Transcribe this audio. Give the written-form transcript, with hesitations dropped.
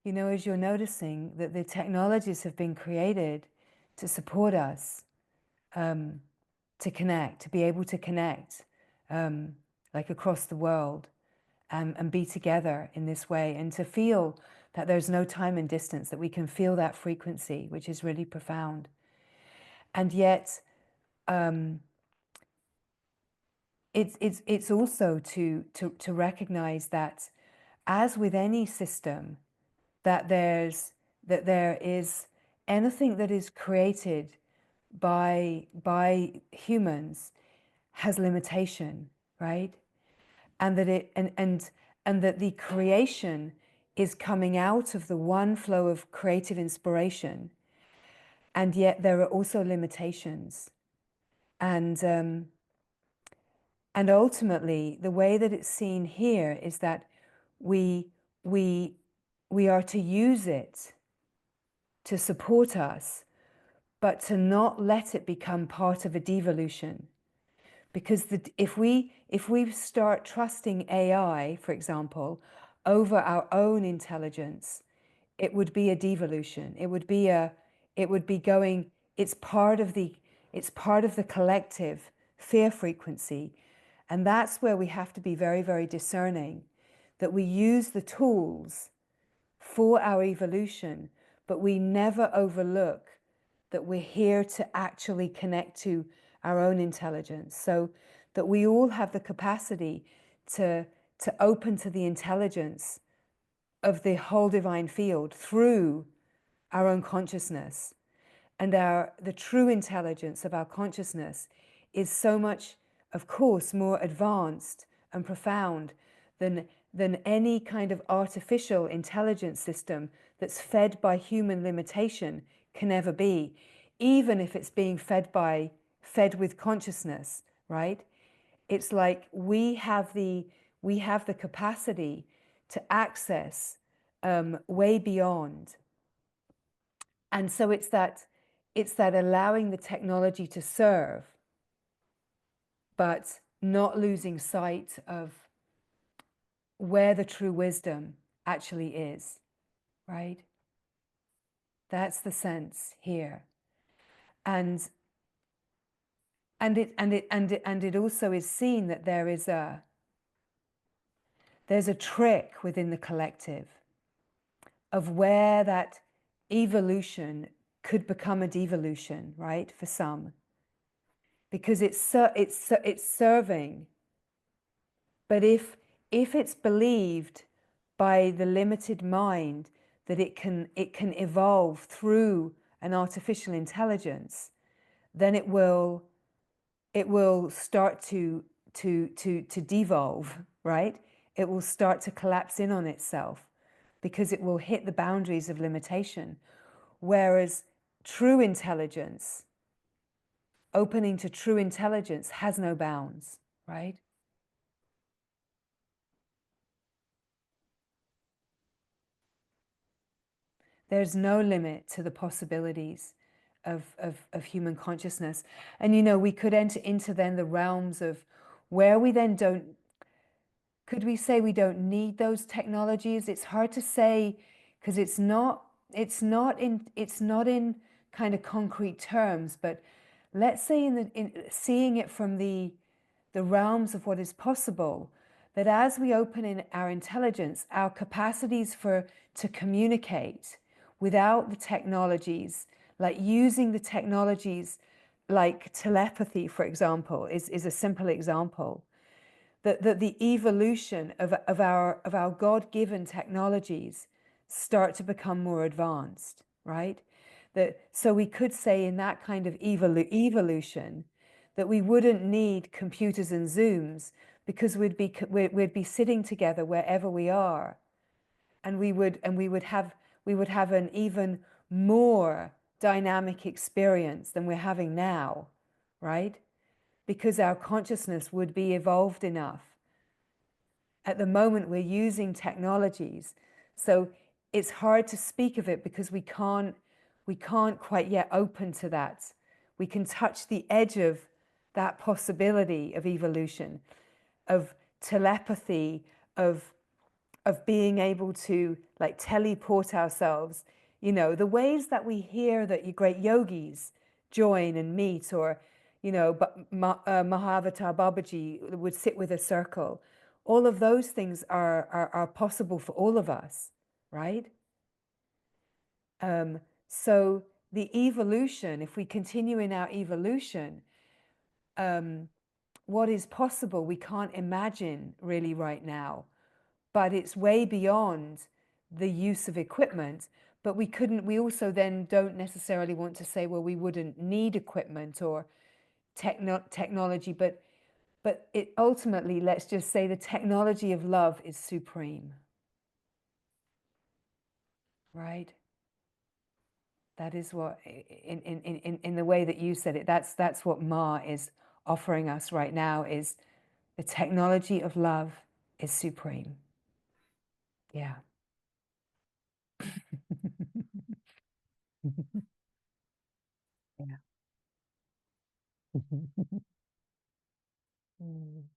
You know, as you're noticing that the technologies have been created to support us, to connect, to be able to connect, like across the world, and be together in this way, and to feel that there's no time and distance, that we can feel that frequency, which is really profound. And yet, it's also to recognize that, as with any system, that there is anything that is created by humans has limitation, right? And that and that the creation is coming out of the one flow of creative inspiration, and yet there are also limitations. And ultimately, the way that it's seen here is that we we are to use it to support us, but to not let it become part of a devolution. Because if we start trusting AI, for example, over our own intelligence, it would be a devolution. It would be going. It's part of the collective fear frequency, and that's where we have to be very, very discerning, that we use the tools for our evolution, but we never overlook that we're here to actually connect to our own intelligence, so that we all have the capacity to open to the intelligence of the whole divine field through our own consciousness. And the true intelligence of our consciousness is so much, of course, more advanced and profound than any kind of artificial intelligence system that's fed by human limitation can ever be, even if it's being fed with consciousness, right? It's like we have the capacity to access way beyond. And so it's that allowing the technology to serve, but not losing sight of where the true wisdom actually is, right? That's the sense here. And it also is seen that there's a trick within the collective of where that evolution could become a devolution, right? For some, because it's serving. But if it's believed by the limited mind that it can evolve through an artificial intelligence, then it will start to devolve, right? It will start to collapse in on itself, because it will hit the boundaries of limitation. Whereas true intelligence, opening to true intelligence, has no bounds, right? There's no limit to the possibilities of human consciousness. And, you know, we could enter into then the realms of where we then don't, could we say we don't need those technologies? It's hard to say, because it's not in kind of concrete terms, but let's say in seeing it from the realms of what is possible, that as we open in our intelligence, our capacities to communicate without the technologies, like using the technologies like telepathy, for example, is a simple example. That the evolution of our God-given technologies start to become more advanced, right? So we could say in that kind of evolution that we wouldn't need computers and Zooms, because we'd be sitting together wherever we are, and we would have an even more dynamic experience than we're having now, right? Because our consciousness would be evolved enough. At the moment, we're using technologies, so it's hard to speak of it, because we can't quite yet open to that. We can touch the edge of that possibility of evolution, of telepathy, of of being able to like teleport ourselves, the ways that we hear that you great yogis join and meet, or, Mahavatar Babaji would sit with a circle. All of those things are possible for all of us, right? So the evolution, if we continue in our evolution, what is possible, we can't imagine really right now, but it's way beyond the use of equipment. But we also then don't necessarily want to say, well, we wouldn't need equipment or technology, but it ultimately, let's just say the technology of love is supreme, right? That is what, in the way that you said it, that's what Ma is offering us right now, is the technology of love is supreme. Yeah. Yeah. Mm.